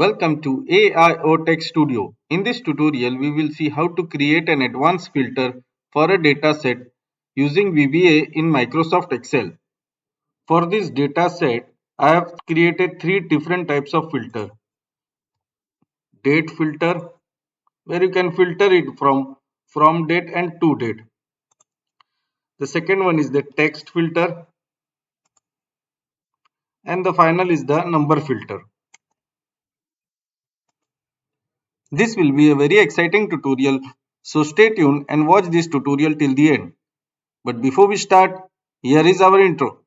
Welcome to AIO Tech Studio. In this tutorial, we will see how to create an advanced filter for a dataset using VBA in Microsoft Excel. For this dataset, I have created three different types of filter. Date filter, where you can filter it from date and to date. The second one is the text filter, and the final is the number filter. This will be a very exciting tutorial, so stay tuned and watch this tutorial till the end. But before we start, here is our intro.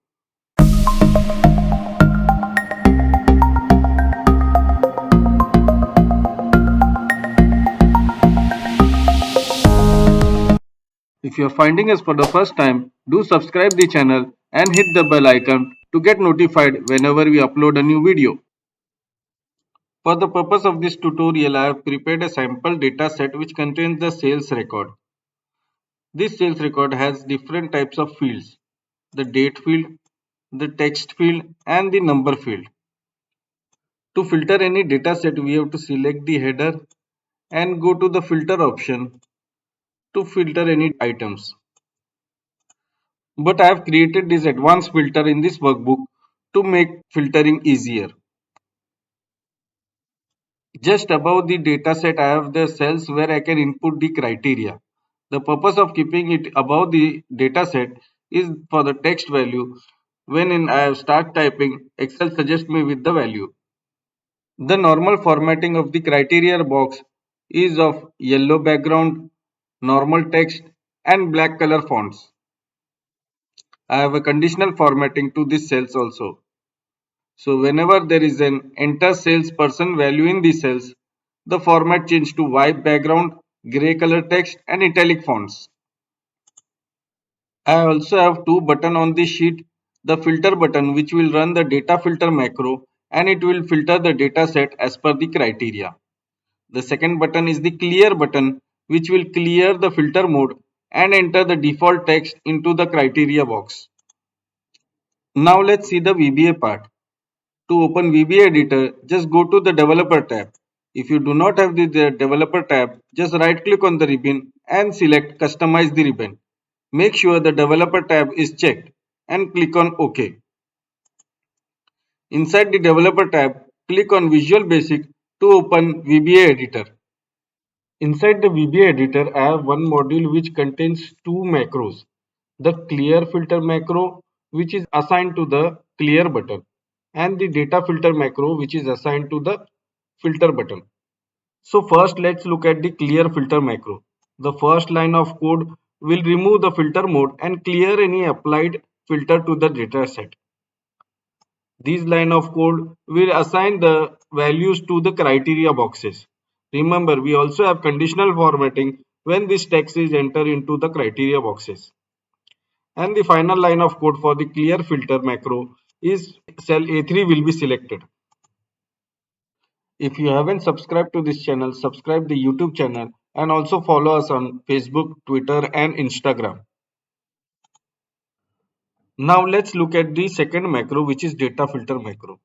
If you are finding us for the first time, do subscribe the channel and hit the bell icon to get notified whenever we upload a new video. For the purpose of this tutorial, I have prepared a sample data set which contains the sales record. This sales record has different types of fields: the date field, the text field, and the number field. To filter any data set, we have to select the header and go to the filter option to filter any items. But I have created this advanced filter in this workbook to make filtering easier. Just above the dataset, I have the cells where I can input the criteria. The purpose of keeping it above the dataset is for the text value. When I start typing, Excel suggests me with the value. The normal formatting of the criteria box is of yellow background, normal text, and black color fonts. I have a conditional formatting to these cells also. So whenever there is an enter salesperson value in the cells, the format change to white background, gray color text and italic fonts. I also have two buttons on this sheet. The filter button which will run the data filter macro and it will filter the data set as per the criteria. The second button is the clear button which will clear the filter mode and enter the default text into the criteria box. Now let's see the VBA part. To open VBA editor, just go to the developer tab. If you do not have the developer tab, just right click on the ribbon and select customize the ribbon. Make sure the developer tab is checked and click on OK. Inside the developer tab, click on Visual Basic to open VBA editor. Inside the VBA editor, I have one module which contains two macros. The clear filter macro, which is assigned to the clear button, and the data filter macro, which is assigned to the filter button. So first let's look at the clear filter macro. The first line of code will remove the filter mode and clear any applied filter to the data set. This line of code will assign the values to the criteria boxes. Remember, we also have conditional formatting when this text is entered into the criteria boxes. And the final line of code for the clear filter macro is cell A3 will be selected. If you haven't subscribed to this channel, subscribe the YouTube channel and also follow us on Facebook, Twitter and Instagram. Now let's look at the second macro, which is data filter macro.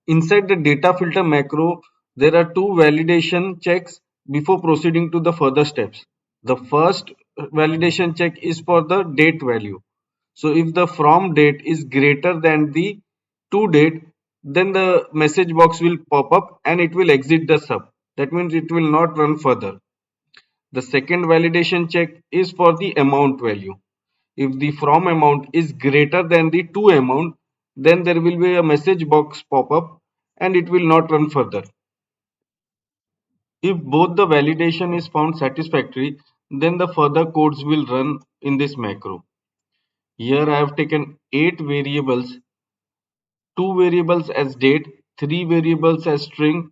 Inside the data filter macro, there are two validation checks before proceeding to the further steps. The first validation check is for the date value. So if the from date is greater than the to date, then the message box will pop up and it will exit the sub. That means it will not run further. The second validation check is for the amount value. If the from amount is greater than the to amount, then there will be a message box pop up and it will not run further. If both the validation is found satisfactory, then the further codes will run in this macro. Here I have taken 8 variables, 2 variables as date, 3 variables as string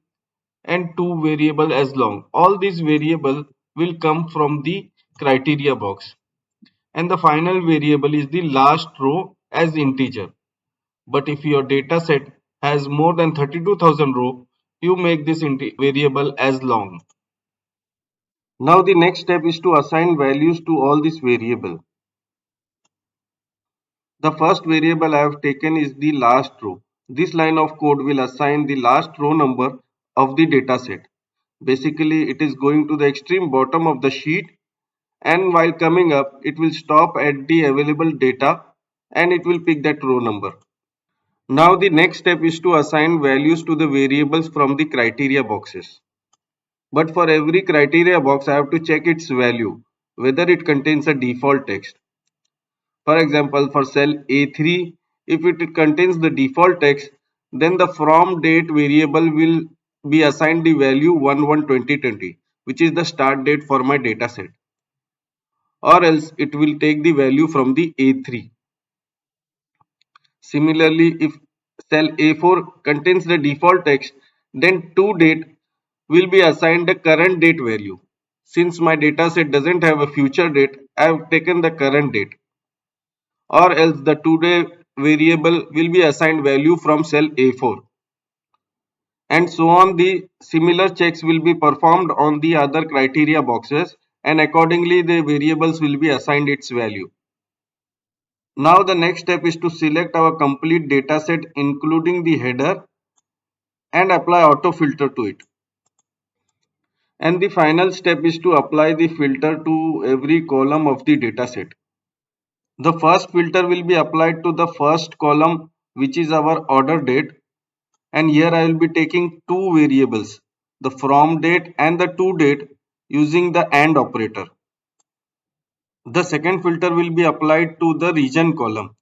and 2 variable as long. All these variable will come from the criteria box. And the final variable is the last row as integer. But if your data set has more than 32,000 row, you make this variable as long. Now the next step is to assign values to all these variable. The first variable I have taken is the last row. This line of code will assign the last row number of the dataset. Basically, it is going to the extreme bottom of the sheet, and while coming up, it will stop at the available data and it will pick that row number. Now the next step is to assign values to the variables from the criteria boxes. But for every criteria box, I have to check its value, whether it contains a default text. For example, for cell A3, if it contains the default text, then the from date variable will be assigned the value 11-2020, which is the start date for my dataset. Or else it will take the value from the A3. Similarly, if cell A4 contains the default text, then toDate will be assigned the current date value. Since my dataset doesn't have a future date, I have taken the current date. Or else the today variable will be assigned value from cell A4. And so on, the similar checks will be performed on the other criteria boxes, and accordingly the variables will be assigned its value. Now the next step is to select our complete dataset including the header and apply auto filter to it. And the final step is to apply the filter to every column of the dataset. The first filter will be applied to the first column, which is our order date, and here I will be taking two variables, the from date and the to date, using the AND operator. The second filter will be applied to the region column,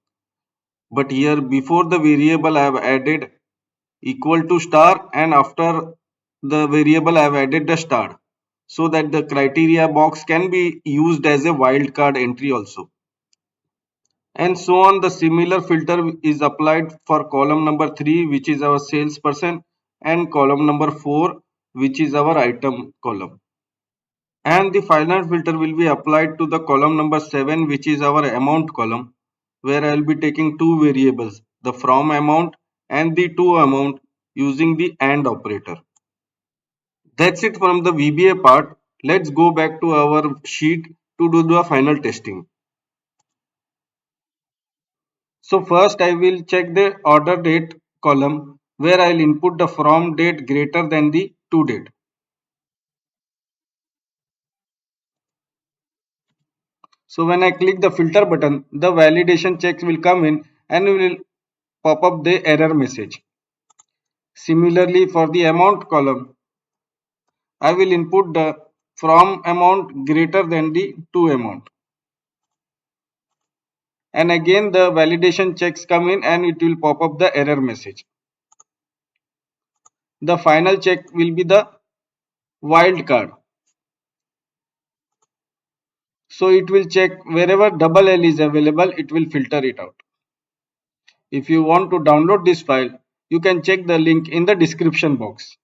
but here before the variable I have added equal to star, and after the variable I have added the star, so that the criteria box can be used as a wildcard entry also. And so on, the similar filter is applied for column number 3, which is our salesperson, and column number 4, which is our item column. And the final filter will be applied to the column number 7, which is our amount column, where I will be taking two variables, the from amount and the to amount, using the AND operator. That's it from the VBA part. Let's go back to our sheet to do the final testing. So first I will check the order date column, where I will input the from date greater than the to date. So when I click the filter button, the validation checks will come in and will pop up the error message. Similarly, for the amount column, I will input the from amount greater than the to amount. And again the validation checks come in and it will pop up the error message. The final check will be the wildcard. So it will check wherever double L is available, it will filter it out. If you want to download this file, you can check the link in the description box.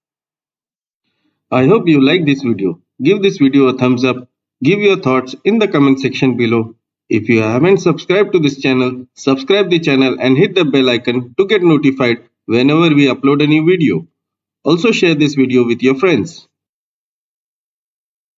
I hope you like this video. Give this video a thumbs up. Give your thoughts in the comment section below. If you haven't subscribed to this channel, subscribe the channel and hit the bell icon to get notified whenever we upload a new video. Also share this video with your friends.